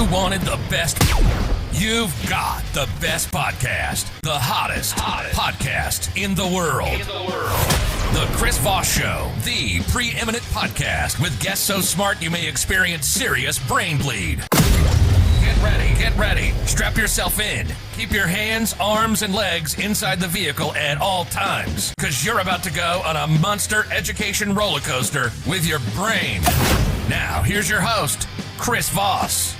You wanted the best. You've got the best podcast. The hottest podcast in the world. The Chris Voss Show, the preeminent podcast with guests so smart you may experience serious brain bleed. Get ready. Strap yourself in. Keep your hands, arms, and legs inside the vehicle at all times, because you're about to go on a monster education roller coaster with your brain. Now, here's your host, Chris Voss.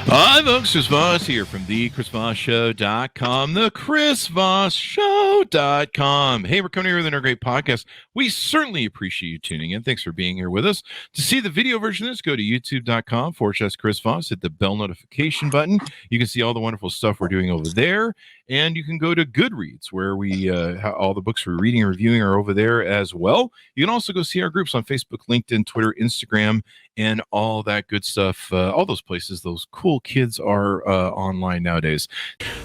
Hi, folks. Chris Voss here from thechrisvossshow.com, thechrisvossshow.com. Hey, we're coming here with another great podcast. We certainly appreciate you tuning in. Thanks for being here with us. To see the video version of this, go to youtube.com/Chris Voss. Hit the bell notification button. You can see all the wonderful stuff we're doing over there. And you can go to Goodreads, where we all the books we're reading and reviewing are over there as well. You can also go see our groups on Facebook, LinkedIn, Twitter, Instagram, and all that good stuff. All those places, those cool kids are online nowadays.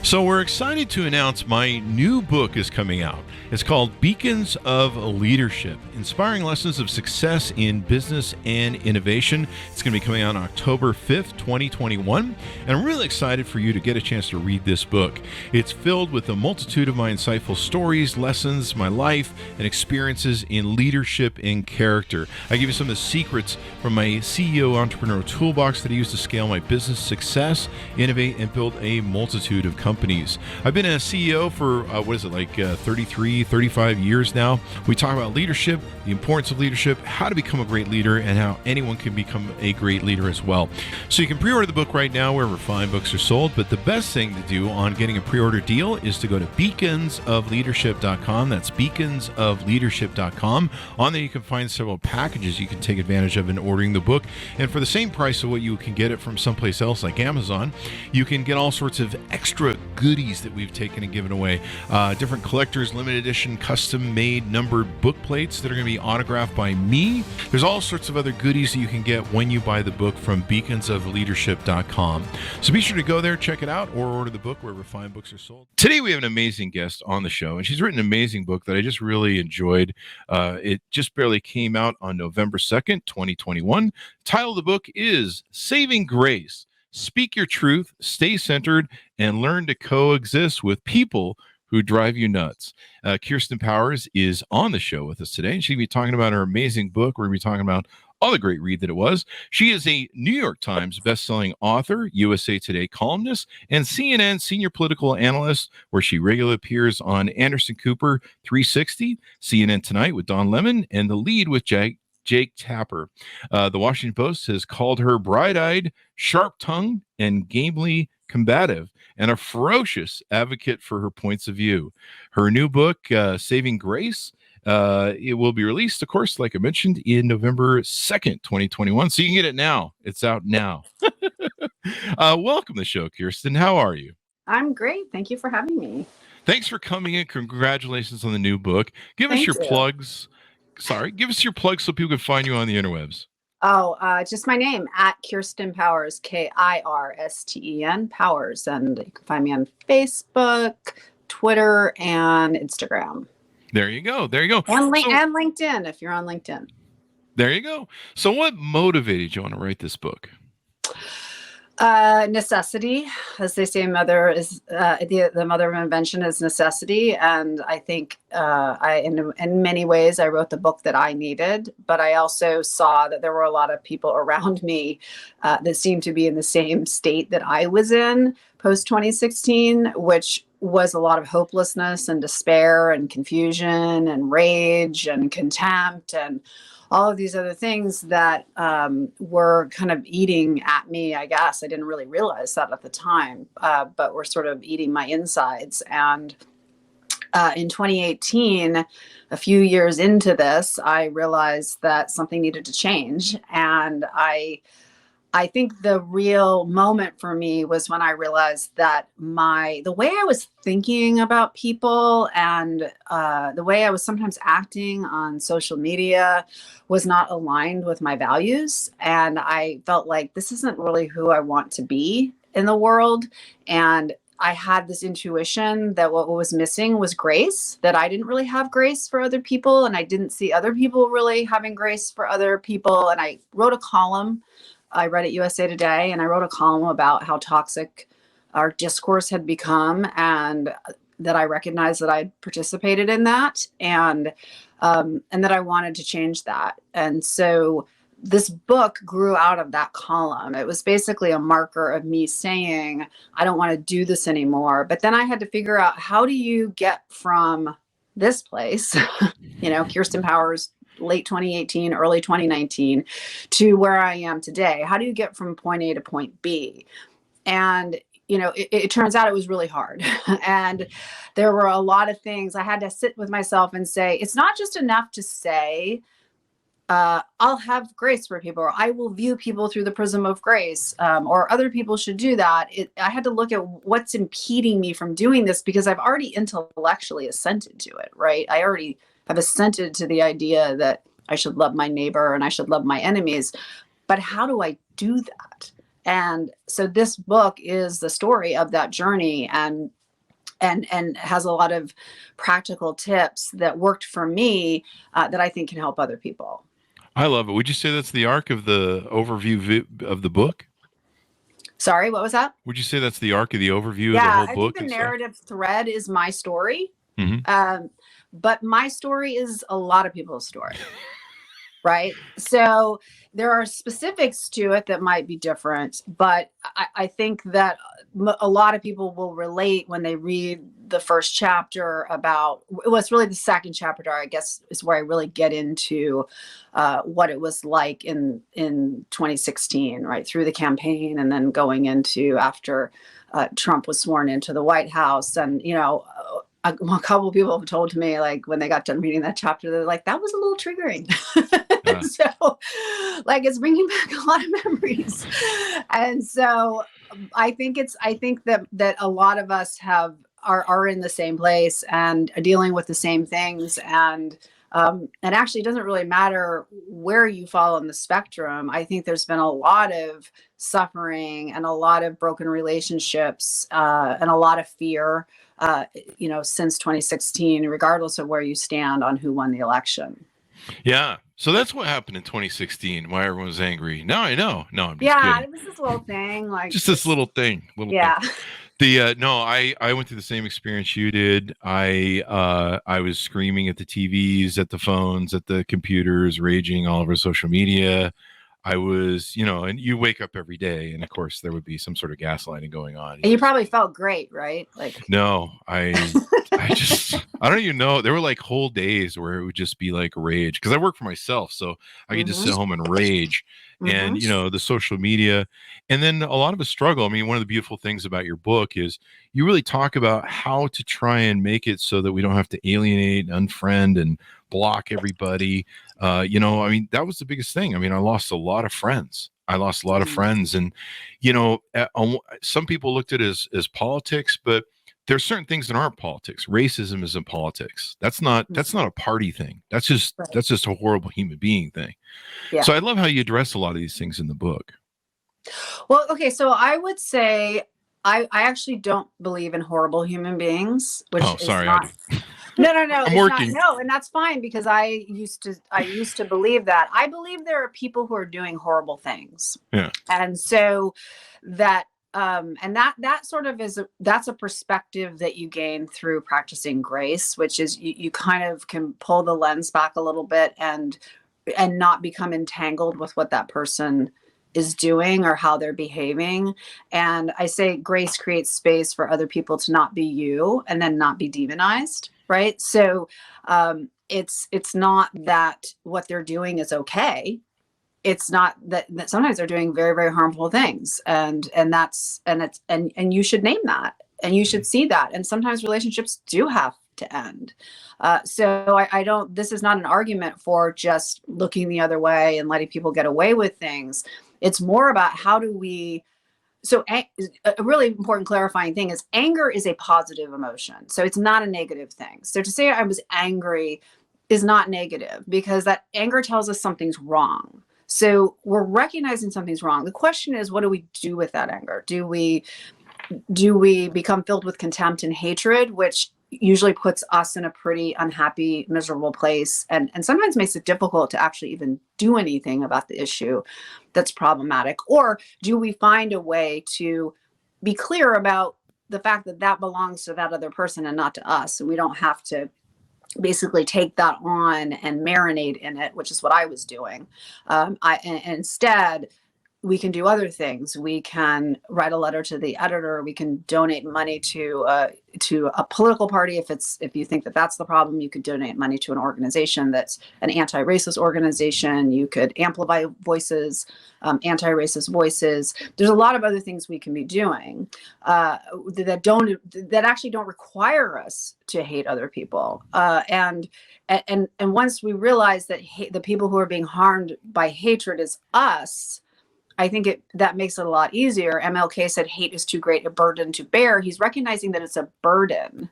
So we're excited to announce my new book is coming out. It's called Beacons of Leadership, Inspiring Lessons of Success in Business and Innovation. It's going to be coming out on October 5th, 2021. And I'm really excited for you to get a chance to read this book. It's filled with a multitude of my insightful stories, lessons, my life, and experiences in leadership and character. I give you some of the secrets from my CEO entrepreneurial toolbox that I use to scale my business success, innovate, and build a multitude of companies. I've been a CEO for, 33, 35 years now. We talk about leadership, the importance of leadership, how to become a great leader, and how anyone can become a great leader as well. So you can pre-order the book right now wherever fine books are sold, but the best thing to do on getting a pre-order deal is to go to beaconsofleadership.com. That's beaconsofleadership.com. On there you can find several packages you can take advantage of in ordering the book. And for the same price of what you can get it from someplace else like Amazon, you can get all sorts of extra goodies that we've taken and given away. Different collectors, limited edition, custom-made numbered book plates that are going to be autographed by me. There's all sorts of other goodies that you can get when you buy the book from beaconsofleadership.com. So be sure to go there, check it out, or order the book wherever fine books are sold. Today we have an amazing guest on the show, and she's written an amazing book that I just really enjoyed. It just barely came out on November 2nd, 2021. The title of the book is Saving Grace. Speak your truth, stay centered, and learn to coexist with people who drive you nuts. Kirsten Powers is on the show with us today, and she'll be talking about her amazing book. We're going to be talking about all the great read that it was. She is a New York Times bestselling author, USA Today columnist, and CNN senior political analyst, where she regularly appears on Anderson Cooper 360, CNN Tonight with Don Lemon, and The Lead with Jake Tapper. The Washington Post has called her bright-eyed, sharp-tongued, and gamely combative, and a ferocious advocate for her points of view. Her new book, Saving Grace, it will be released, of course, like I mentioned, in November 2nd, 2021. So you can get it now. It's out now. Welcome to the show, Kirsten. How are you? I'm great. Thank you for having me. Thanks for coming in. Congratulations on the new book. Give us your plugs. Give us your plugs so people can find you on the interwebs. Just my name, at Kirsten Powers, Kirsten Powers. And you can find me on Facebook, Twitter, and Instagram. There you go. And LinkedIn, if you're on LinkedIn. There you go. So what motivated you to write this book? Necessity, as they say, mother is the mother of invention is necessity. And I think in many ways, I wrote the book that I needed, but I also saw that there were a lot of people around me that seemed to be in the same state that I was in post 2016, which was a lot of hopelessness and despair and confusion and rage and contempt and all of these other things that were kind of eating at me, I guess. I didn't really realize that at the time, but were sort of eating my insides. And in 2018, a few years into this, I realized that something needed to change. And I think the real moment for me was when I realized that the way I was thinking about people and the way I was sometimes acting on social media was not aligned with my values. And I felt like this isn't really who I want to be in the world. And I had this intuition that what was missing was grace, that I didn't really have grace for other people. And I didn't see other people really having grace for other people. And I wrote a column I read at USA Today, and I wrote a column about how toxic our discourse had become, and that I recognized that I participated in that, and that I wanted to change that. And so this book grew out of that column. It was basically a marker of me saying, I don't want to do this anymore. But then I had to figure out, how do you get from this place, Kirsten Powers, late 2018, early 2019, to where I am today? How do you get from point A to point B? And it turns out it was really hard. And there were a lot of things I had to sit with myself and say, it's not just enough to say, I'll have grace for people, or I will view people through the prism of grace, or other people should do that. I had to look at what's impeding me from doing this, because I've already intellectually assented to it, right? I already have assented to the idea that I should love my neighbor and I should love my enemies. But how do I do that? And so this book is the story of that journey, and has a lot of practical tips that worked for me, that I think can help other people. I love it. Would you say that's the arc of the overview of the book? Sorry, what was that? Would you say that's the arc of the overview of the whole book? I think the narrative thread is my story. Mm-hmm. But my story is a lot of people's story. Right. So there are specifics to it that might be different, but I think that a lot of people will relate when they read the first chapter about, well, it's really the second chapter, I guess, is where I really get into what it was like in 2016, right, through the campaign, and then going into after Trump was sworn into the White House. And, a couple of people have told me, like, when they got done reading that chapter, they're like, that was a little triggering. So, like, it's bringing back a lot of memories. And so I think that a lot of us are in the same place and are dealing with the same things. And actually, it doesn't really matter where you fall on the spectrum. I think there's been a lot of suffering and a lot of broken relationships, and a lot of fear, since 2016, regardless of where you stand on who won the election. Yeah. So that's what happened in 2016, why everyone was angry. Now I know. No, I'm just kidding. It was this little thing, like just this little thing. Thing. I went through the same experience you did. I was screaming at the TVs, at the phones, at the computers, raging all over social media. I was, and you wake up every day, and of course there would be some sort of gaslighting going on. And you probably felt great, right? Like, no, I don't even know. There were like whole days where it would just be like rage, because I work for myself, so I could just sit home and rage. And the social media, and then a lot of us struggle. I mean, one of the beautiful things about your book is you really talk about how to try and make it so that we don't have to alienate, unfriend, and block everybody. I mean, that was the biggest thing. I mean, I lost a lot of friends. And some people looked at it as politics, but there's certain things that aren't politics. Racism isn't politics. That's not a party thing. That's just a horrible human being thing. Yeah. So I love how you address a lot of these things in the book. Well, okay. So I would say I actually don't believe in horrible human beings, which is not. No. I'm working. And that's fine, because I used to believe that. I believe there are people who are doing horrible things. Yeah. And so that that sort of that's a perspective that you gain through practicing grace, which is you kind of can pull the lens back a little bit and not become entangled with what that person is doing or how they're behaving. And I say grace creates space for other people to not be you and then not be demonized. Right. So it's not that what they're doing is okay. It's not that sometimes they're doing very, very harmful things. And you should name that, and you should see that. And sometimes relationships do have to end. So this is not an argument for just looking the other way and letting people get away with things. It's more about how do we. So a really important clarifying thing is anger is a positive emotion. So it's not a negative thing. So to say I was angry is not negative, because that anger tells us something's wrong. So we're recognizing something's wrong. The question is, what do we do with that anger? Do we become filled with contempt and hatred, which usually puts us in a pretty unhappy, miserable place, and sometimes makes it difficult to actually even do anything about the issue that's problematic? Or do we find a way to be clear about the fact that that belongs to that other person and not to us, and we don't have to basically take that on and marinate in it, which is what I was doing. And instead, we can do other things. We can write a letter to the editor. We can donate money to a political party. If you think that that's the problem, you could donate money to an organization that's an anti-racist organization. You could amplify voices, anti-racist voices. There's a lot of other things we can be doing that actually don't require us to hate other people. And once we realize that the people who are being harmed by hatred is us, I think that makes it a lot easier. MLK said hate is too great a burden to bear. He's recognizing that it's a burden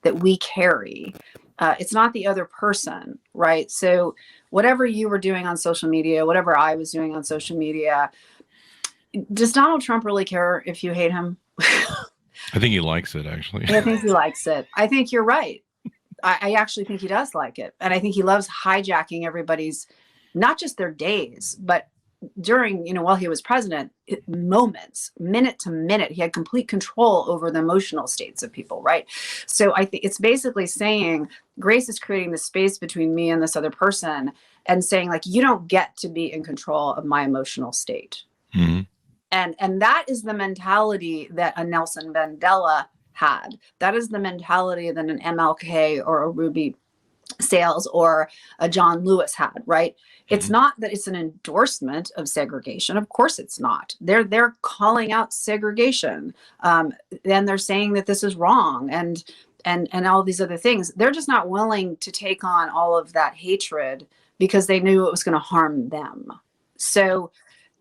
that we carry. It's not the other person, right? So whatever you were doing on social media, whatever I was doing on social media, does Donald Trump really care if you hate him? I think he likes it, actually. I think he likes it. I think you're right. I actually think he does like it. And I think he loves hijacking everybody's, not just their days, but during, while he was president, moments, minute to minute, he had complete control over the emotional states of people, right? So I think it's basically saying Grace is creating the space between me and this other person and saying, like, you don't get to be in control of my emotional state. Mm-hmm. And that is the mentality that a Nelson Mandela had. That is the mentality that an MLK or a Ruby Sales or a John Lewis had, right? It's not that it's an endorsement of segregation. Of course it's not. They're calling out segregation. And they're saying that this is wrong and all these other things. They're just not willing to take on all of that hatred because they knew it was going to harm them. So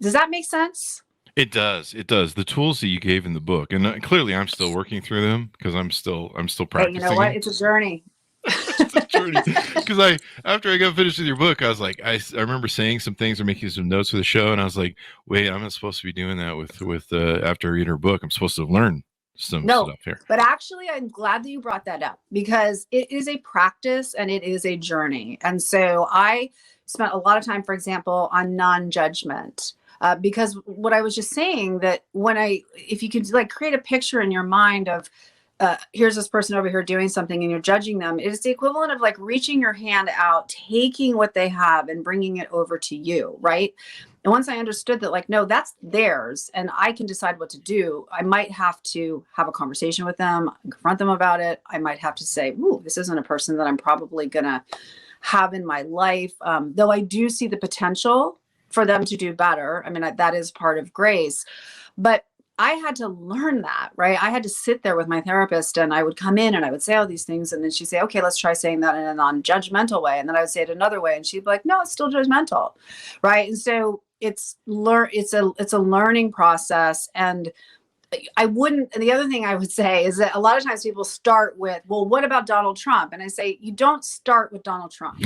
does that make sense? It does. It does. The tools that you gave in the book, and clearly I'm still working through them because I'm still practicing. Hey, you know what? It's a journey. Because after I got finished with your book, I was like, I remember saying some things or making some notes for the show, and I was like, wait, I'm not supposed to be doing that with after I read her book. I'm supposed to learn some stuff here. But actually, I'm glad that you brought that up because it is a practice and it is a journey. And so I spent a lot of time, for example, on non-judgment. Because what I was just saying that if you could like create a picture in your mind of here's this person over here doing something and you're judging them, it is the equivalent of like reaching your hand out, taking what they have and bringing it over to you, right? And once I understood that, like, no, that's theirs and I can decide what to do, I might have to have a conversation with them, confront them about it. I might have to say, ooh, this isn't a person that I'm probably going to have in my life. Though I do see the potential for them to do better. I mean, that is part of grace, but I had to learn that, right? I had to sit there with my therapist and I would come in and I would say all these things. And then she'd say, okay, let's try saying that in a non-judgmental way. And then I would say it another way. And she'd be like, no, it's still judgmental. Right. And so it's a learning process. And and the other thing I would say is that a lot of times people start with, well, what about Donald Trump? And I say, you don't start with Donald Trump.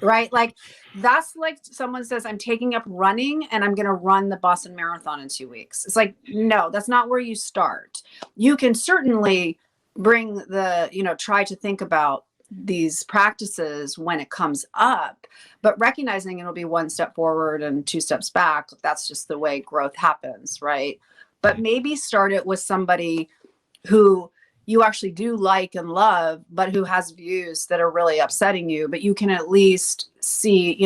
Right? Like that's like someone says, I'm taking up running and I'm going to run the Boston Marathon in 2 weeks. It's like, no, that's not where you start. You can certainly try to think about these practices when it comes up, but recognizing it'll be one step forward and 2 steps back. That's just the way growth happens. Right. But maybe start it with somebody who you actually do like and love, but who has views that are really upsetting you, but you can at least see,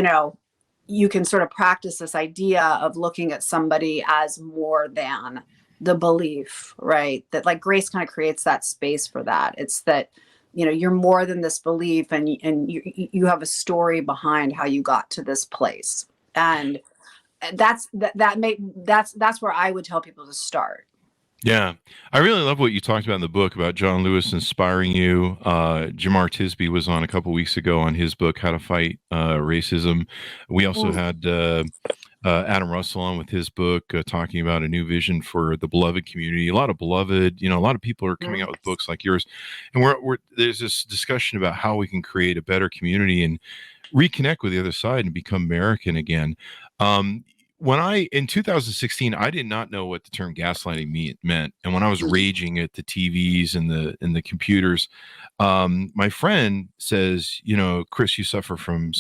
you can sort of practice this idea of looking at somebody as more than the belief, right? That like grace kind of creates that space for that. It's that, you're more than this belief and you have a story behind how you got to this place. And that's where I would tell people to start. Yeah, I really love what you talked about in the book about John Lewis inspiring you. Jamar Tisby was on a couple weeks ago on his book, How to Fight Racism. We also had Adam Russell on with his book, talking about a new vision for the beloved community. A lot of beloved, a lot of people are coming out with books like yours. And there's this discussion about how we can create a better community and reconnect with the other side and become American again. in 2016, I did not know what the term gaslighting meant. And when I was raging at the TVs and the computers, my friend says, Chris, you suffer from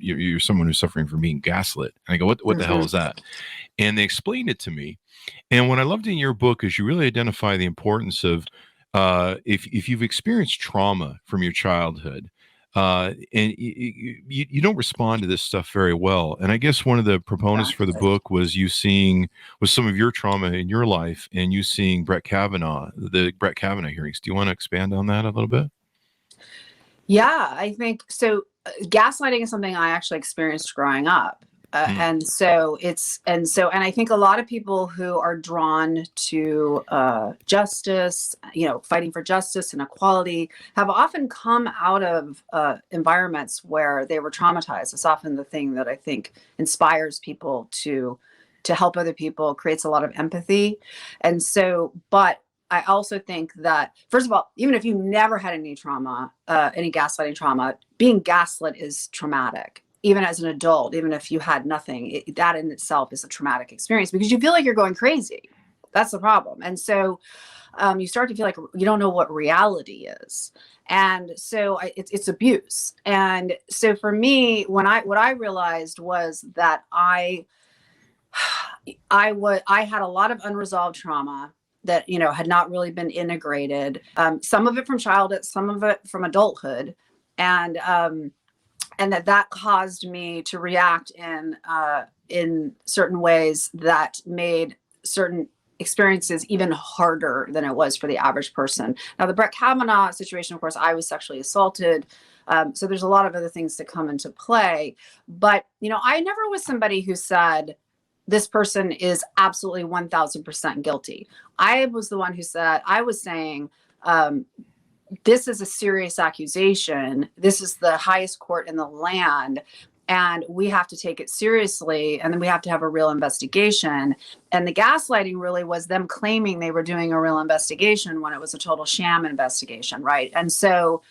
you're someone who's suffering from being gaslit. And I go, what the hell is that? And they explained it to me. And what I loved in your book is you really identify the importance of, if you've experienced trauma from your childhood, and you don't respond to this stuff very well. And I guess one of the proponents for the book was some of your trauma in your life, and you seeing the Brett Kavanaugh hearings. Do you want to expand on that a little bit? Yeah, I think so. Gaslighting is something I actually experienced growing up. And I think a lot of people who are drawn to justice, fighting for justice and equality, have often come out of environments where they were traumatized. It's often the thing that I think inspires people to help other people, creates a lot of empathy. And so, but I also think that, first of all, even if you never had any trauma, any gaslighting trauma, being gaslit is traumatic. Even as an adult, even if you had nothing, that in itself is a traumatic experience because you feel like you're going crazy. That's the problem. And so you start to feel like you don't know what reality is. And so it's abuse. And so for me, what I realized was that I had a lot of unresolved trauma that, had not really been integrated. Some of it from childhood, some of it from adulthood. And that caused me to react in certain ways that made certain experiences even harder than it was for the average person. Now, the Brett Kavanaugh situation, of course, I was sexually assaulted. So there's a lot of other things that come into play. But, I never was somebody who said, this person is absolutely 1000% guilty. I was the one who said, I was saying, this is a serious accusation. This is the highest court in the land, and we have to take it seriously. And then we have to have a real investigation. And the gaslighting really was them claiming they were doing a real investigation when it was a total sham investigation, right? And so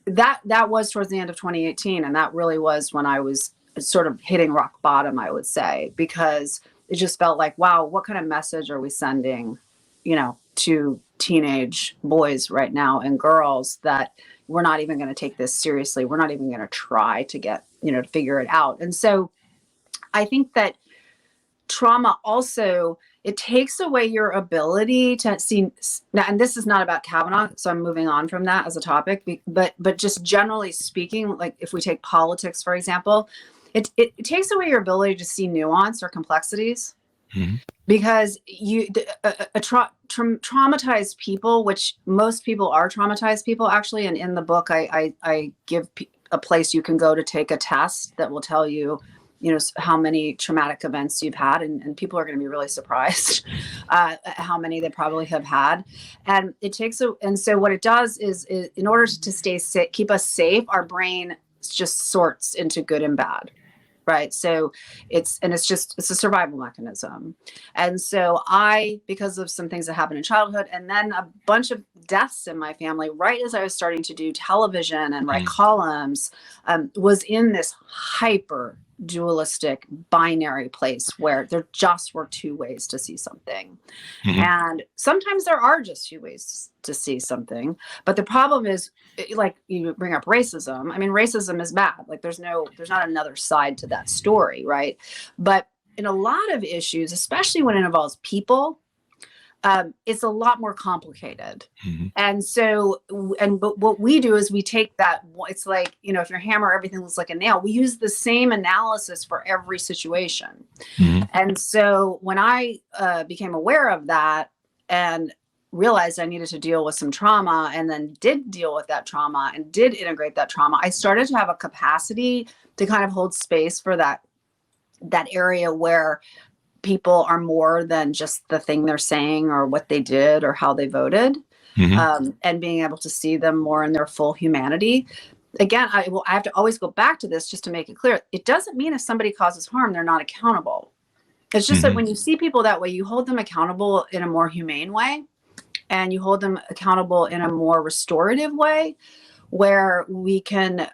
that was towards the end of 2018. And that really was when I was sort of hitting rock bottom, I would say, because it just felt like, wow, what kind of message are we sending, to teenage boys right now and girls, that we're not even going to take this seriously. We're not even going to try to get, to figure it out. And so I think that trauma also, it takes away your ability to see now, and this is not about Kavanaugh, so I'm moving on from that as a topic, but just generally speaking, like if we take politics, for example, it takes away your ability to see nuance or complexities. Mm-hmm. Because traumatized people, which most people are traumatized people, actually, and in the book, I give a place you can go to take a test that will tell you, how many traumatic events you've had, and people are going to be really surprised how many they probably have had. And and so what it does is in order to stay safe, keep us safe, our brain just sorts into good and bad. Right. So it's a survival mechanism. And so because of some things that happened in childhood and then a bunch of deaths in my family, right as I was starting to do television and write columns, was in this hyper dualistic binary place where there just were two ways to see something. Mm-hmm. And sometimes there are just two ways to see something. But the problem is, like you bring up racism. I mean, racism is bad. Like there's not another side to that story, right? But in a lot of issues, especially when it involves people, it's a lot more complicated. Mm-hmm. And so, but what we do is we take that, it's like, if your hammer, everything looks like a nail. We use the same analysis for every situation. Mm-hmm. And so when I became aware of that and realized I needed to deal with some trauma and then did deal with that trauma and did integrate that trauma, I started to have a capacity to kind of hold space for that area where people are more than just the thing they're saying or what they did or how they voted, and being able to see them more in their full humanity. Again, I have to always go back to this just to make it clear. It doesn't mean if somebody causes harm, they're not accountable. It's just that when you see people that way, you hold them accountable in a more humane way, and you hold them accountable in a more restorative way, where we can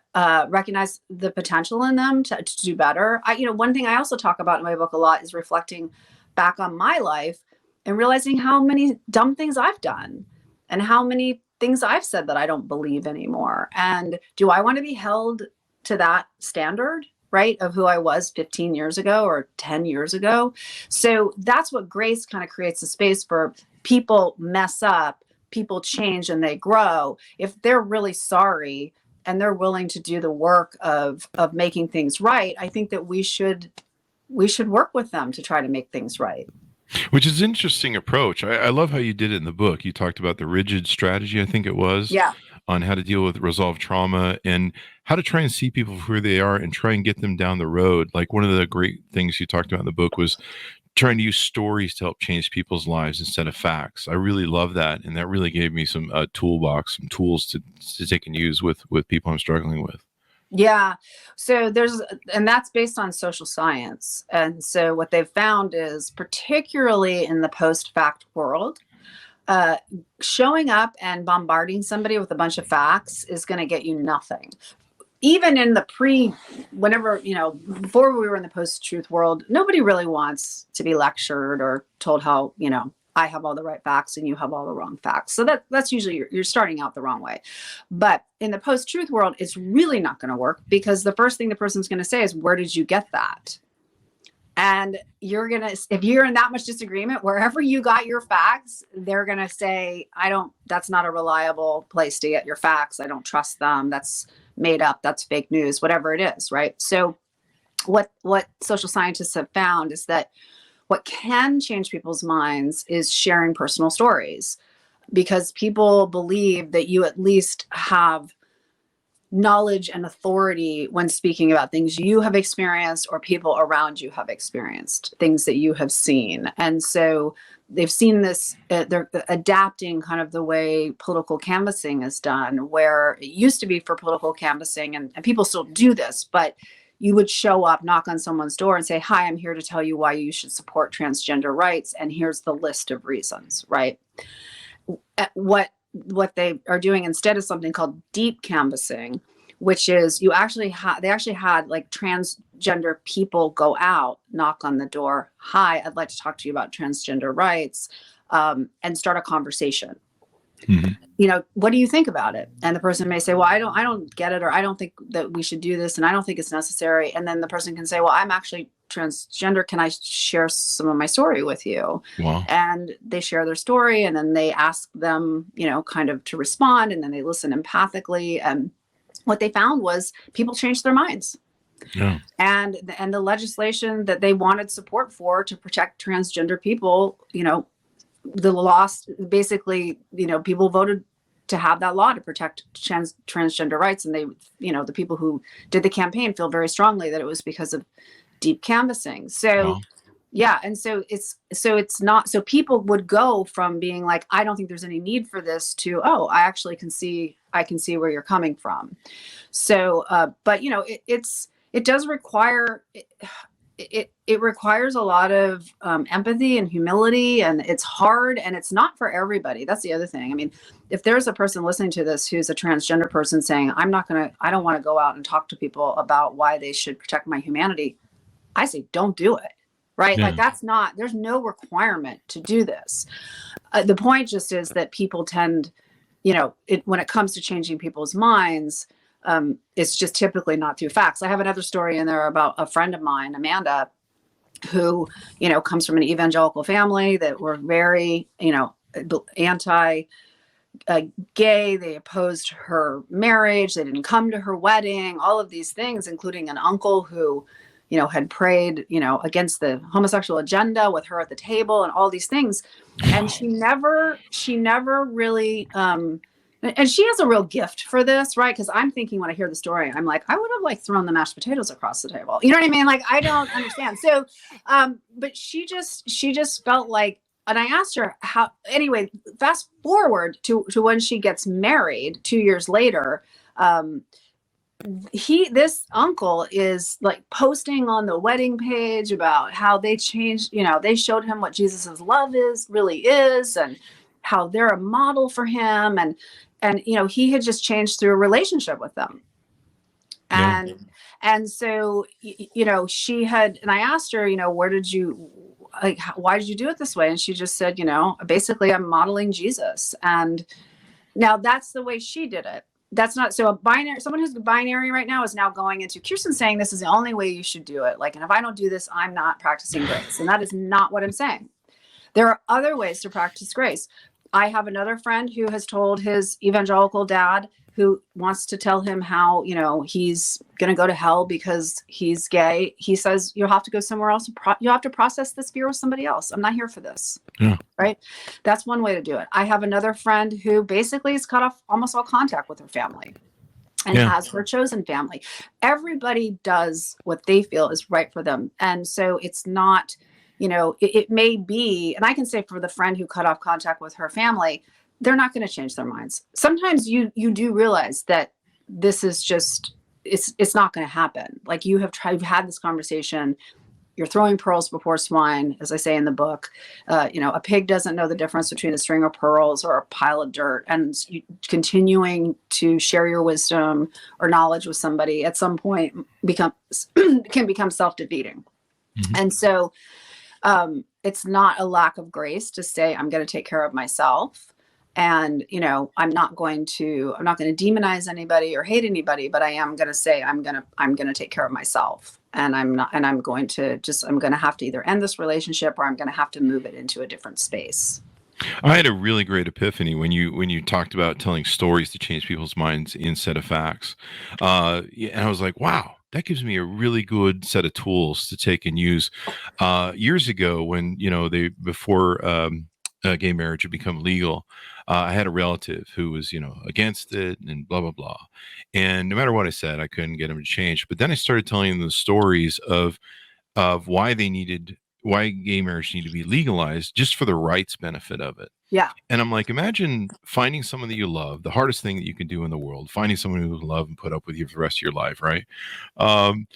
recognize the potential in them to do better. One thing I also talk about in my book a lot is reflecting back on my life and realizing how many dumb things I've done and how many things I've said that I don't believe anymore. And do I want to be held to that standard, right, of who I was 15 years ago or 10 years ago? So that's what grace kind of creates a space for. People mess up, people change, and they grow. If they're really sorry and they're willing to do the work of making things right, I think that we should work with them to try to make things right. Which is an interesting approach. I love how you did it in the book. You talked about the rigid strategy, I think it was, Yeah. on how to deal with resolved trauma and how to try and see people for who they are and try and get them down the road. Like one of the great things you talked about in the book was trying to use stories to help change people's lives instead of facts. I really love that. And that really gave me some toolbox, some tools to take and use with people I'm struggling with. Yeah. So and that's based on social science. And so what they've found is, particularly in the post-fact world, showing up and bombarding somebody with a bunch of facts is going to get you nothing. Even in the before we were in the post-truth world, nobody really wants to be lectured or told how, I have all the right facts and you have all the wrong facts. So that's usually you're starting out the wrong way. But in the post-truth world, it's really not going to work, because the first thing the person's going to say is, where did you get that? And if you're in that much disagreement, wherever you got your facts, they're going to say, that's not a reliable place to get your facts. I don't trust them. That's made up. That's fake news, whatever it is. Right. So what social scientists have found is that what can change people's minds is sharing personal stories, because people believe that you at least have knowledge and authority when speaking about things you have experienced or people around you have experienced, things that you have seen. And so they've seen this, they're adapting kind of the way political canvassing is done, where it used to be for political canvassing, and people still do this, but you would show up, knock on someone's door and say, hi, I'm here to tell you why you should support transgender rights. And here's the list of reasons, right? What they are doing instead is something called deep canvassing, which is they actually had like transgender people go out, knock on the door. Hi, I'd like to talk to you about transgender rights, and start a conversation. Mm-hmm. What do you think about it? And the person may say, well, I don't get it, or I don't think that we should do this, and I don't think it's necessary. And then the person can say, well, I'm actually transgender. Can I share some of my story with you? Wow. And they share their story, and then they ask them, kind of to respond, and then they listen empathically. And what they found was people changed their minds. Yeah. And the legislation that they wanted support for to protect transgender people, the law, basically, people voted to have that law to protect transgender rights. And they, the people who did the campaign feel very strongly that it was because of deep canvassing. So, wow. Yeah. And so it's not, so people would go from being like, I don't think there's any need for this, to, oh, I actually can see where you're coming from. So, but it does require, it requires a lot of empathy and humility, and it's hard, and it's not for everybody. That's the other thing. I mean, if there's a person listening to this who's a transgender person saying, I don't want to go out and talk to people about why they should protect my humanity, I say, don't do it. Right. Yeah. Like there's no requirement to do this. The point just is that people tend, when it comes to changing people's minds, it's just typically not through facts. I have another story in there about a friend of mine, Amanda, who, comes from an evangelical family that were very, anti-gay. They opposed her marriage. They didn't come to her wedding, all of these things, including an uncle who, had prayed, against the homosexual agenda with her at the table and all these things. And she never really, and she has a real gift for this, right? Because I'm thinking, when I hear the story, I'm like, I would have thrown the mashed potatoes across the table. You know what I mean? Like, I don't understand. So, but she just felt like, and I asked her how, anyway, fast forward to when she gets married 2 years later, this uncle is like posting on the wedding page about how they changed, they showed him what Jesus's love really is, and how they're a model for him. And and he had just changed through a relationship with them. And so, she had, and I asked her, why did you do it this way? And she just said, basically I'm modeling Jesus. And now that's the way she did it. That's not, so someone who's binary right now is now going into Kirsten saying this is the only way you should do it. Like, and if I don't do this, I'm not practicing grace. And that is not what I'm saying. There are other ways to practice grace. I have another friend who has told his evangelical dad, who wants to tell him how, he's going to go to hell because he's gay. He says, you'll have to go somewhere else. You have to process this fear with somebody else. I'm not here for this. Yeah. Right. That's one way to do it. I have another friend who basically has cut off almost all contact with her family and has her chosen family. Everybody does what they feel is right for them. And so it's not, it may be, and I can say for the friend who cut off contact with her family, they're not going to change their minds. Sometimes you do realize that this is just, it's not going to happen. Like you've had this conversation, you're throwing pearls before swine, as I say in the book. A pig doesn't know the difference between a string of pearls or a pile of dirt. And continuing to share your wisdom or knowledge with somebody at some point can become self-defeating. Mm-hmm. And so it's not a lack of grace to say, I'm going to take care of myself. And, I'm not going to demonize anybody or hate anybody, but I am going to say, I'm going to take care of myself. And I'm going to have to either end this relationship or I'm going to have to move it into a different space. I had a really great epiphany when you talked about telling stories to change people's minds instead of facts. And I was like, wow, that gives me a really good set of tools to take and use. Years ago when, before gay marriage had become legal, I had a relative who was, against it and blah, blah, blah. And no matter what I said, I couldn't get him to change. But then I started telling them the stories of why gay marriage needed to be legalized just for the rights benefit of it. Yeah. And I'm like, imagine finding someone that you love, the hardest thing that you can do in the world, finding someone who will love and put up with you for the rest of your life. Right. And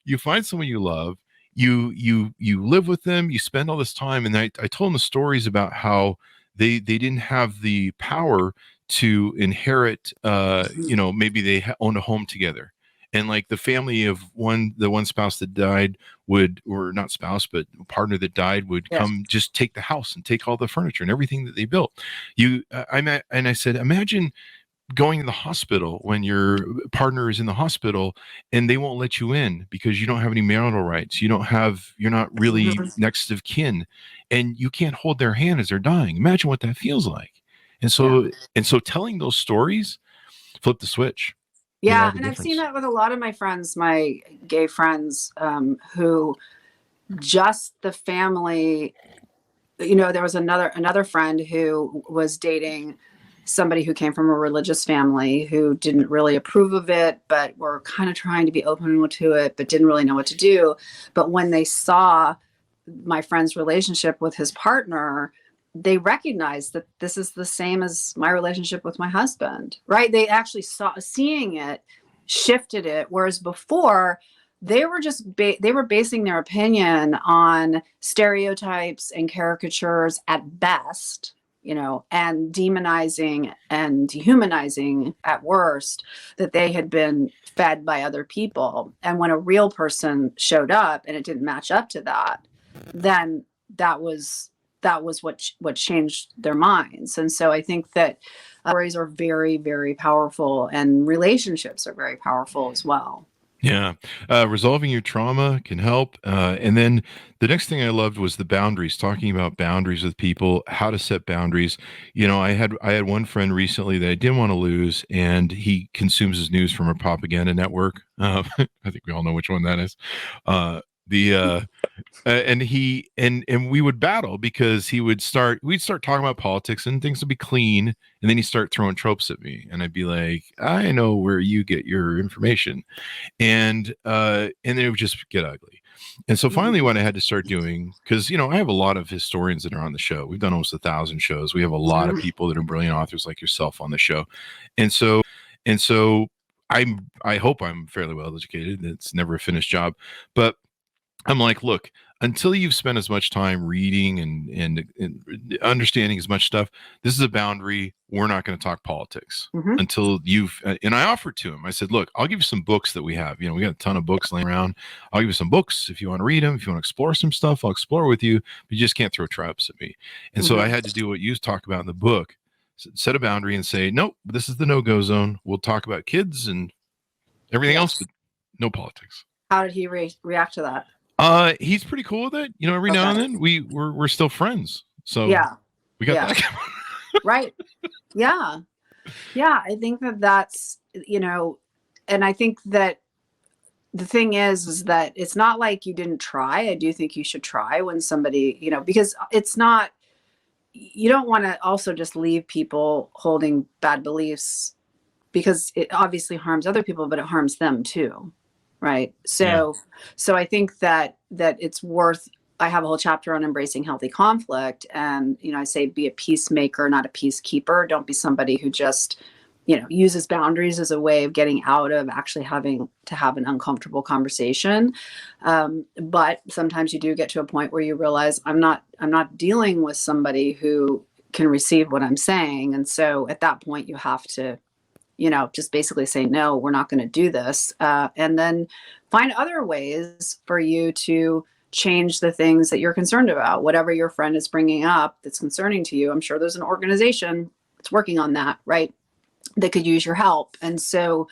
you find someone you love, you live with them, you spend all this time. And I told them the stories about how they didn't have the power to inherit, maybe they owned a home together. And like the family of the one spouse that died or not spouse, but partner that died would come just take the house and take all the furniture and everything that they built. I said, imagine going to the hospital when your partner is in the hospital and they won't let you in because you don't have any marital rights. You're not really next of kin and you can't hold their hand as they're dying. Imagine what that feels like. And so telling those stories, flip the switch. Yeah. And I've seen that with a lot of my friends, my gay friends, who just the family, there was another friend who was dating somebody who came from a religious family who didn't really approve of it, but were kind of trying to be open to it, but didn't really know what to do. But when they saw my friend's relationship with his partner, they recognized that this is the same as my relationship with my husband, right? They actually seeing it, shifted it. Whereas before they were just, they were basing their opinion on stereotypes and caricatures at best, and demonizing and dehumanizing at worst, that they had been fed by other people. And when a real person showed up and it didn't match up to that, then that was what changed their minds. And so I think that stories are very, very powerful, and relationships are very powerful as well. Yeah. Resolving your trauma can help. And then the next thing I loved was the boundaries, talking about boundaries with people, how to set boundaries. I had one friend recently that I didn't want to lose, and he consumes his news from a propaganda network. I think we all know which one that is. And we would battle because we'd start talking about politics and things would be clean. And then he'd start throwing tropes at me and I'd be like, I know where you get your information. And then it would just get ugly. And so finally what I had to start doing, because, I have a lot of historians that are on the show. We've done almost 1,000 shows. We have a lot of people that are brilliant authors like yourself on the show. And so I hope I'm fairly well educated. It's never a finished job, but I'm like, look, until you've spent as much time reading and understanding as much stuff, this is a boundary. We're not going to talk politics until you've, and I offered to him, I said, look, I'll give you some books that we have. You know, we got a ton of books laying around. I'll give you some books if you want to read them. If you want to explore some stuff, I'll explore with you, but you just can't throw traps at me. And so I had to do what you talk about in the book, set a boundary and say, nope, this is the no-go zone. We'll talk about kids and everything else, but no politics. How did he react to that? He's pretty cool with it. You know, every now and then we're still friends. So we got that. Right. Yeah. Yeah. I think that's, you know, and I think that the thing is that it's not like you didn't try. I do think you should try when somebody, you know, because it's not, you don't want to also just leave people holding bad beliefs, because it obviously harms other people, but it harms them too. Right. So I think that it's worth, I have a whole chapter on embracing healthy conflict. And, you know, I say, be a peacemaker, not a peacekeeper. Don't be somebody who just, you know, uses boundaries as a way of getting out of actually having to have an uncomfortable conversation. But sometimes you do get to a point where you realize I'm not dealing with somebody who can receive what I'm saying. And so at that point you have to, you know, just basically say, no, we're not going to do this. And then find other ways for you to change the things that you're concerned about. Whatever your friend is bringing up that's concerning to you, I'm sure there's an organization that's working on that, right? That could use your help. And so,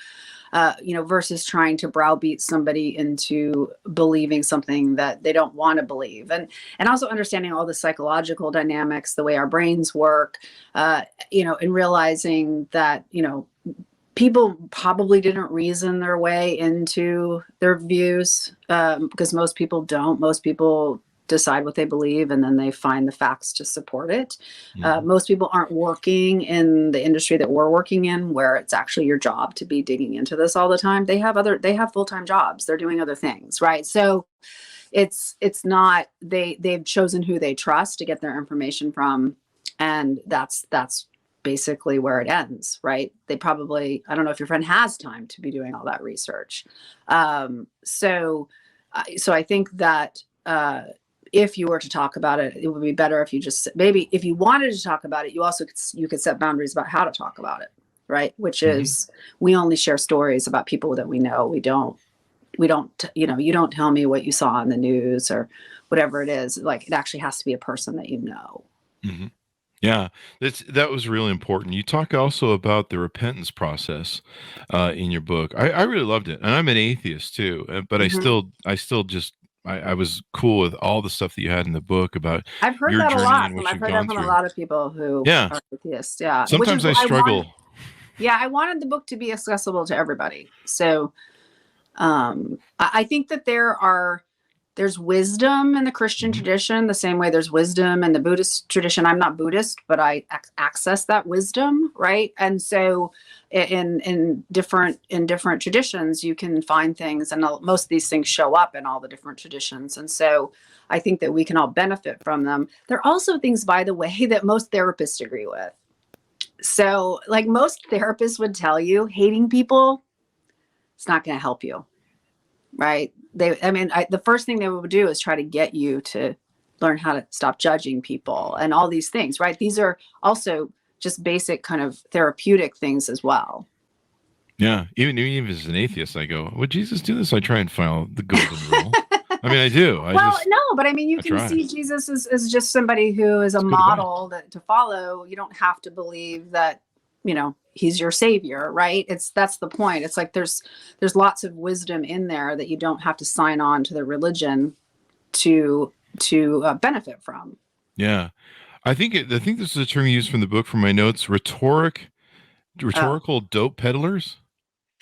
you know, versus trying to browbeat somebody into believing something that they don't want to believe. And also understanding all the psychological dynamics, the way our brains work, you know, and realizing that, you know, people probably didn't reason their way into their views, because most people don't. Most people decide what they believe and then they find the facts to support it. Most people aren't working in the industry that we're working in, where it's actually your job to be digging into this all the time. They have full-time jobs. They're doing other things, right? So it's not, they've chosen who they trust to get their information from. And that's basically where it ends, right? They probably, I don't know if your friend has time to be doing all that research. So I think that, if you were to talk about it, it would be better if you just, maybe if you wanted to talk about it, you could set boundaries about how to talk about it, right? Which is, we only share stories about people that we know. We don't, you know, you don't tell me what you saw in the news or whatever it is. Like, it actually has to be a person that you know. Yeah, that was really important. You talk also about the repentance process in your book. I really loved it, and I'm an atheist too, but I still just I was cool with all the stuff that you had in the book about I've heard your that a journey lot. and what I've you've heard gone that from through. a lot of people who are atheists. Yeah. Sometimes I struggle. I wanted the book to be accessible to everybody. So I think that there's wisdom in the Christian tradition, the same way there's wisdom in the Buddhist tradition. I'm not Buddhist, but I access that wisdom, right? And so in different traditions, you can find things, and most of these things show up in all the different traditions. And so I think that we can all benefit from them. There are also things, by the way, that most therapists agree with. So, like, most therapists would tell you, hating people, it's not going to help you, right? The first thing they would do is try to get you to learn how to stop judging people and all these things, right? These are also just basic kind of therapeutic things as well. Yeah, even as an atheist, I go, would Jesus do this? I try and follow the golden rule. I mean, I do. But I mean, you can see Jesus as just somebody who is a model to follow. You don't have to believe that, you know, he's your savior, right? That's the point. It's like there's lots of wisdom in there that you don't have to sign on to the religion to benefit from. Yeah, I think this is a term you used from the book from my notes. Rhetorical dope peddlers.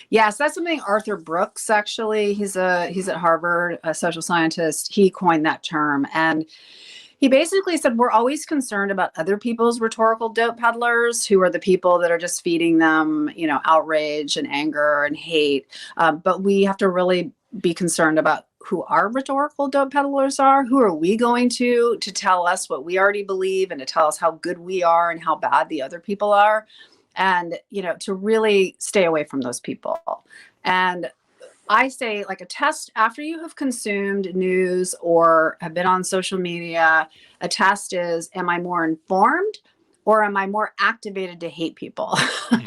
Yes, that's something Arthur Brooks, actually, he's at Harvard, a social scientist. He coined that term, and he basically said, we're always concerned about other people's rhetorical dope peddlers, who are the people that are just feeding them, you know, outrage and anger and hate. But we have to really be concerned about who our rhetorical dope peddlers are. Who are we going to tell us what we already believe and to tell us how good we are and how bad the other people are? And, you know, to really stay away from those people. And I say like a test after you have consumed news or have been on social media, a test is, am I more informed or am I more activated to hate people? So,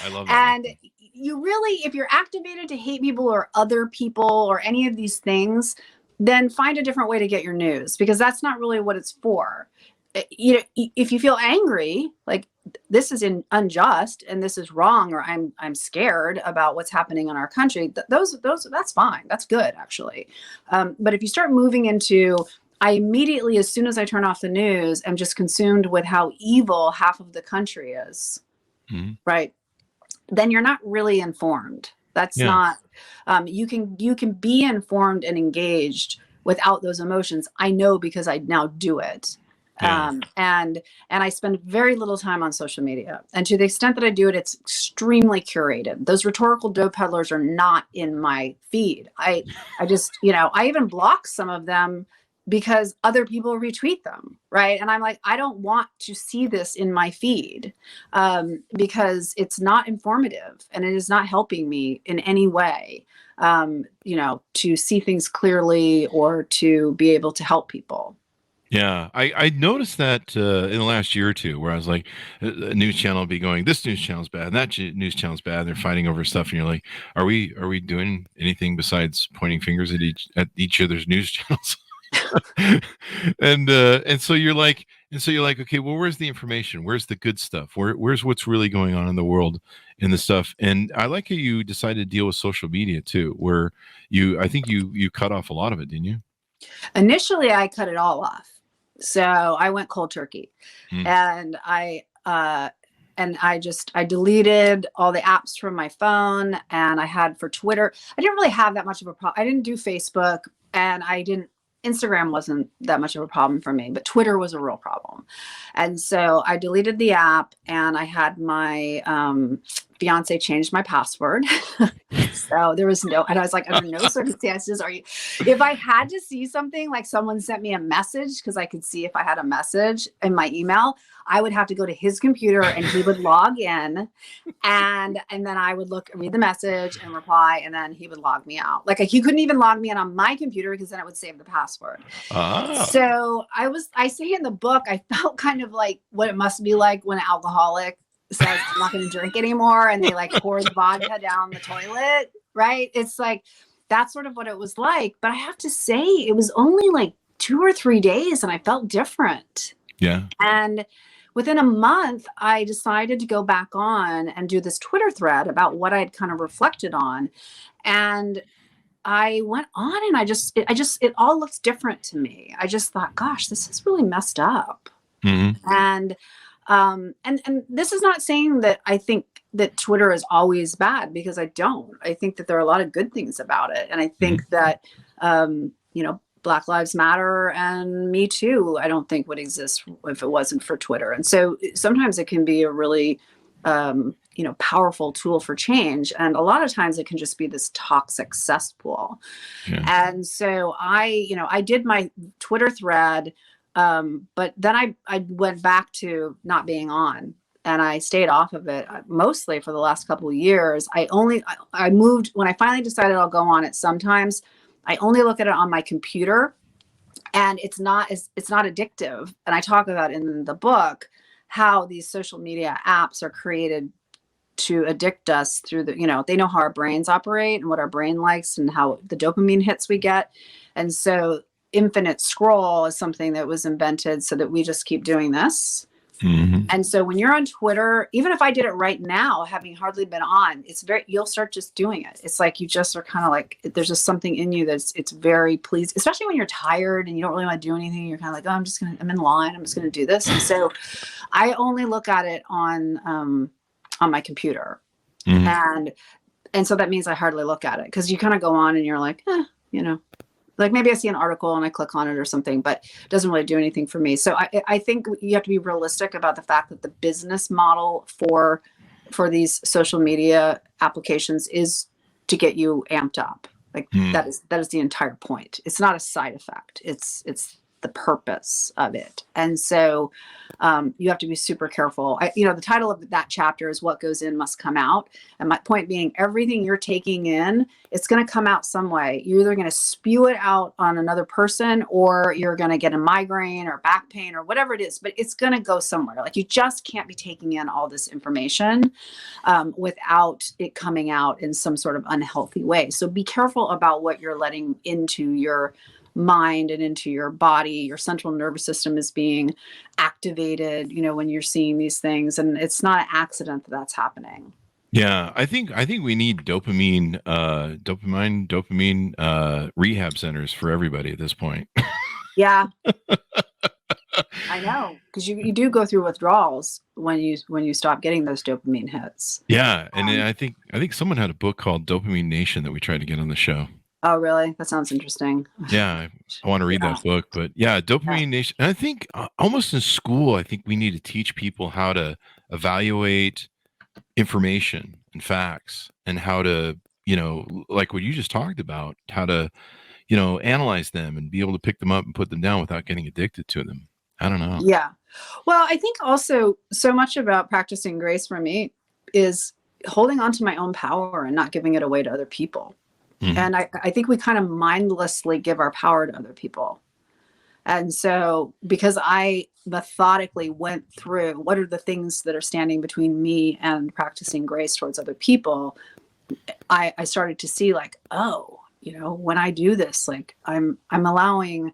I love that. and you really, if you're activated to hate people or other people or any of these things, then find a different way to get your news, because that's not really what it's for. You know, if you feel angry, like this is unjust and this is wrong, or I'm scared about what's happening in our country, those that's fine. That's good, actually. But if you start moving into, I immediately, as soon as I turn off the news, am just consumed with how evil half of the country is, right? Then you're not really informed. That's not, you can be informed and engaged without those emotions. I know, because I now do it. And I spend very little time on social media. And to the extent that I do it, it's extremely curated. Those rhetorical dope peddlers are not in my feed. I just, I even block some of them because other people retweet them, right? And I'm like, I don't want to see this in my feed, because it's not informative and it is not helping me in any way, to see things clearly or to be able to help people. Yeah, I noticed that in the last year or two, where I was like, a news channel will be going, this news channel's bad, and that news channel's bad. And they're fighting over stuff, and you're like, are we doing anything besides pointing fingers at each other's news channels? and so you're like, okay, well, where's the information? Where's the good stuff? Where's what's really going on in the world and the stuff? And I like how you decided to deal with social media too, where I think you cut off a lot of it, didn't you? Initially, I cut it all off. So I went cold turkey, and I deleted all the apps from my phone, and I had for Twitter. I didn't really have that much of a problem. I didn't do Facebook, and Instagram wasn't that much of a problem for me, but Twitter was a real problem. And so I deleted the app, and I had my fiance change my password. So there was and I was like, under no circumstances if I had to see something, like someone sent me a message, because I could see if I had a message in my email, I would have to go to his computer and he would log in, and then I would read the message and reply, and then he would log me out. Like, he couldn't even log me in on my computer, because then it would save the password. So I say in the book, I felt kind of like what it must be like when an alcoholic says, I'm not going to drink anymore, and they like pour the vodka down the toilet, right? It's like, that's sort of what it was like. But I have to say, it was only like 2 or 3 days, and I felt different. Yeah. And within a month, I decided to go back on and do this Twitter thread about what I'd kind of reflected on. And I went on, and it all looks different to me. I just thought, gosh, this is really messed up. And this is not saying that I think that Twitter is always bad, because I don't. I think that there are a lot of good things about it. And I think that, Black Lives Matter and Me Too, I don't think would exist if it wasn't for Twitter. And so sometimes it can be a really, powerful tool for change. And a lot of times it can just be this toxic cesspool. Yeah. And so I did my Twitter thread, but then I went back to not being on, and I stayed off of it mostly for the last couple of years. I moved when I finally decided I'll go on it. Sometimes I only look at it on my computer, and it's not addictive. And I talk about in the book how these social media apps are created to addict us through they know how our brains operate and what our brain likes and how the dopamine hits we get. And so infinite scroll is something that was invented so that we just keep doing this. And so when you're on Twitter, even if I did it right now, having hardly been on, you'll start just doing it. It's like you just are kind of like, there's just something in you it's very pleased, especially when you're tired and you don't really want to do anything. You're kind of like, oh, I'm in line. I'm just going to do this. And so I only look at it on my computer. And so that means I hardly look at it, because you kind of go on and you're like, like maybe I see an article and I click on it or something, but it doesn't really do anything for me. So I think you have to be realistic about the fact that the business model for these social media applications is to get you amped up. Like that is the entire point. It's not a side effect. It's the purpose of it. And so you have to be super careful. The title of that chapter is What Goes In Must Come Out. And my point being, everything you're taking in, it's going to come out some way. You're either going to spew it out on another person, or you're going to get a migraine or back pain or whatever it is, but it's going to go somewhere. Like, you just can't be taking in all this information without it coming out in some sort of unhealthy way. So be careful about what you're letting into your mind and into your body. Your central nervous system is being activated, when you're seeing these things, and it's not an accident that that's happening. Yeah, I think we need dopamine rehab centers for everybody at this point. Yeah. I know, because you do go through withdrawals when you stop getting those dopamine hits. Yeah, and I think someone had a book called Dopamine Nation that we tried to get on the show. Oh, really? That sounds interesting. Yeah, I want to read that book, but yeah, Dopamine Nation. And I think almost in school, I think we need to teach people how to evaluate information and facts, and how to, like what you just talked about, how to, analyze them and be able to pick them up and put them down without getting addicted to them. I don't know. Yeah. Well, I think also so much about practicing grace for me is holding on to my own power and not giving it away to other people. Mm-hmm. And I think we kind of mindlessly give our power to other people. And so, because I methodically went through what are the things that are standing between me and practicing grace towards other people, I started to see, like, oh, when I do this, like, I'm allowing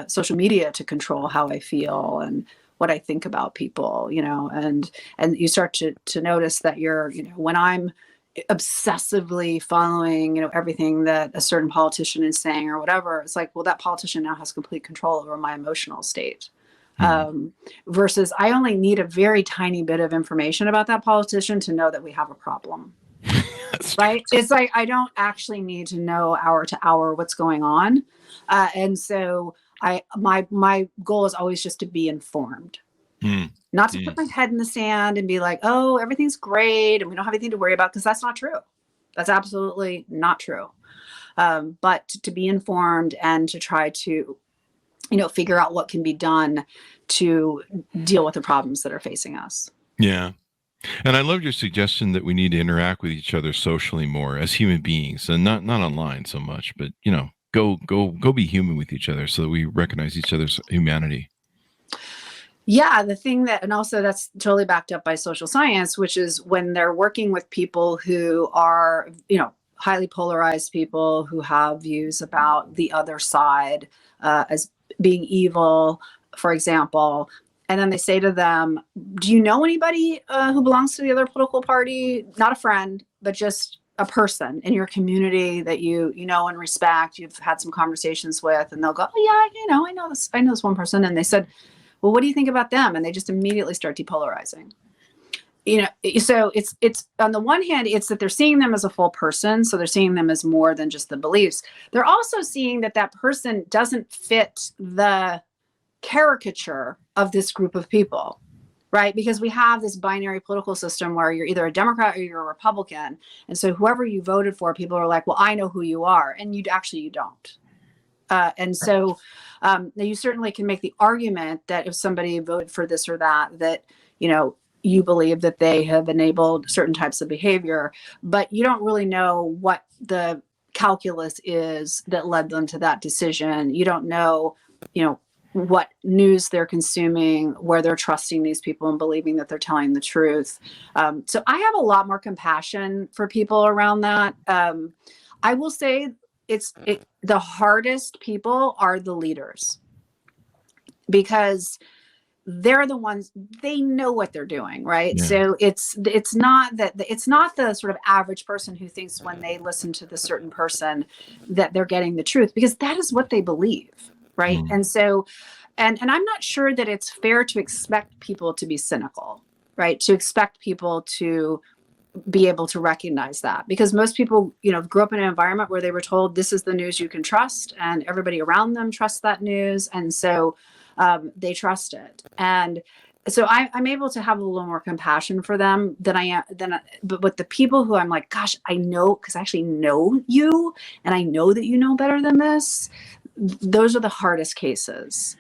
social media to control how I feel and what I think about people, and you start to notice that when I'm obsessively following, everything that a certain politician is saying or whatever, it's like, well, that politician now has complete control over my emotional state. Versus I only need a very tiny bit of information about that politician to know that we have a problem. Right? It's like, I don't actually need to know hour to hour what's going on. And so my goal is always just to be informed. Not to put my head in the sand and be like, oh, everything's great and we don't have anything to worry about, because that's not true. That's absolutely not true. But to be informed and to try to, figure out what can be done to deal with the problems that are facing us. Yeah. And I love your suggestion that we need to interact with each other socially more as human beings, and not online so much, but, go be human with each other so that we recognize each other's humanity. Yeah, the thing and also that's totally backed up by social science, which is when they're working with people who are, highly polarized people who have views about the other side as being evil, for example. And then they say to them, do you know anybody who belongs to the other political party? Not a friend, but just a person in your community that you know and respect, you've had some conversations with, and they'll go, oh, yeah, I know this one person. And they said, well, what do you think about them? And they just immediately start depolarizing. So it's on the one hand, it's that they're seeing them as a full person. So they're seeing them as more than just the beliefs. They're also seeing that person doesn't fit the caricature of this group of people, right? Because we have this binary political system where you're either a Democrat or you're a Republican. And so whoever you voted for, people are like, well, I know who you are. And you don't. And so you certainly can make the argument that if somebody voted for this or that, you believe that they have enabled certain types of behavior, but you don't really know what the calculus is that led them to that decision. You don't know, what news they're consuming, where they're trusting these people and believing that they're telling the truth. So I have a lot more compassion for people around that. I will say the hardest people are the leaders, because they're the ones, they know what they're doing, right? Yeah. So it's not the sort of average person who thinks when they listen to the certain person that they're getting the truth, because that is what they believe, right? And so, and I'm not sure that it's fair to expect people to be cynical, right? To expect people to be able to recognize that, because most people, grew up in an environment where they were told this is the news you can trust, and everybody around them trusts that news. And so they trust it. And so I'm able to have a little more compassion for them but with the people who I'm like, gosh, I know, because I actually know you and I know that you know better than this. those are the hardest cases.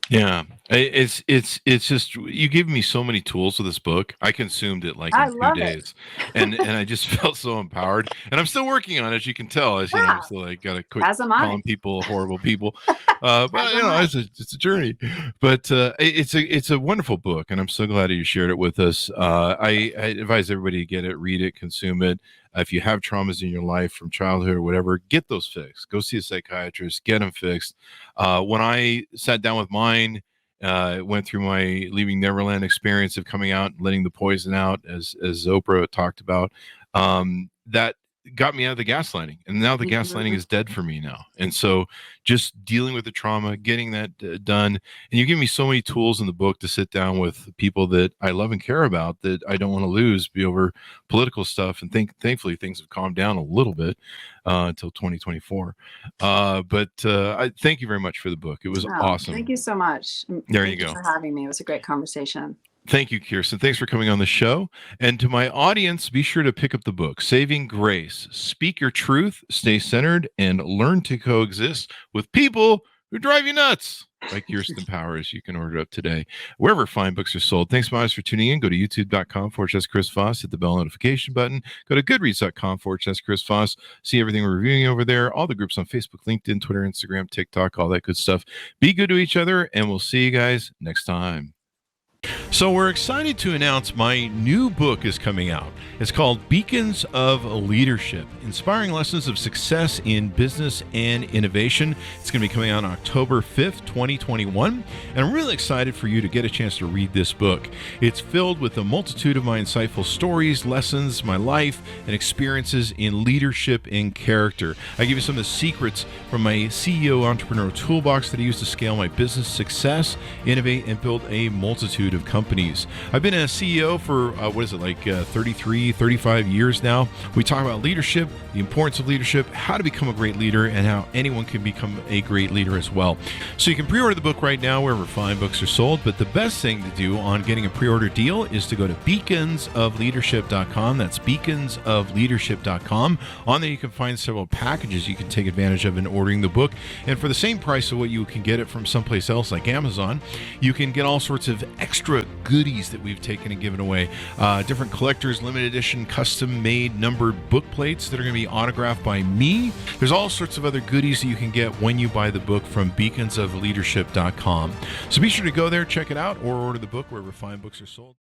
Yeah, it's just, you gave me so many tools with this book. I consumed it like I in 2 love it. days, and I just felt so empowered. And I'm still working on it, as you can tell. As you know, I'm Yeah. still like gotta quit As am I. calling people horrible people. But As you am know, I. it's a journey. But it's a wonderful book, and I'm so glad that you shared it with us. I advise everybody to get it, read it, consume it. If you have traumas in your life from childhood or whatever, get those fixed. Go see a psychiatrist, get them fixed. When I sat down with mine, went through my Leaving Neverland experience of coming out and letting the poison out, as Oprah talked about, that got me out of the gaslighting, and now the gaslighting is dead for me now. And so just dealing with the trauma, getting that done. And you give me so many tools in the book to sit down with people that I love and care about, that I don't want to lose, be over political stuff. And thankfully things have calmed down a little bit until 2024. But I thank you very much for the book. It was awesome. Thank you so much. There Thank you go. for having me. It was a great conversation. Thank you, Kirsten. Thanks for coming on the show. And to my audience, be sure to pick up the book, Saving Grace. Speak your truth, stay centered, and learn to coexist with people who drive you nuts, by Kirsten Powers. You can order it up today, wherever fine books are sold. Thanks, guys, for tuning in. Go to youtube.com/Chris Voss. Hit the bell notification button. Go to goodreads.com/Chris Voss. See everything we're reviewing over there. All the groups on Facebook, LinkedIn, Twitter, Instagram, TikTok, all that good stuff. Be good to each other, and we'll see you guys next time. So we're excited to announce my new book is coming out. It's called Beacons of Leadership, Inspiring Lessons of Success in Business and Innovation. It's going to be coming out on October 5th, 2021. And I'm really excited for you to get a chance to read this book. It's filled with a multitude of my insightful stories, lessons, my life, and experiences in leadership and character. I give you some of the secrets from my CEO entrepreneurial toolbox that I use to scale my business success, innovate, and build a multitude of companies. I've been a CEO for, 35 years now. We talk about leadership, the importance of leadership, how to become a great leader, and how anyone can become a great leader as well. So you can pre-order the book right now wherever fine books are sold, but the best thing to do on getting a pre-order deal is to go to beaconsofleadership.com. That's beaconsofleadership.com. On there you can find several packages you can take advantage of in ordering the book. And for the same price of what you can get it from someplace else like Amazon, you can get all sorts of extra goodies that we've taken and given away. Different collectors, limited edition, custom-made numbered book plates that are going to be autographed by me. There's all sorts of other goodies that you can get when you buy the book from beaconsofleadership.com. So be sure to go there, check it out, or order the book wherever fine books are sold.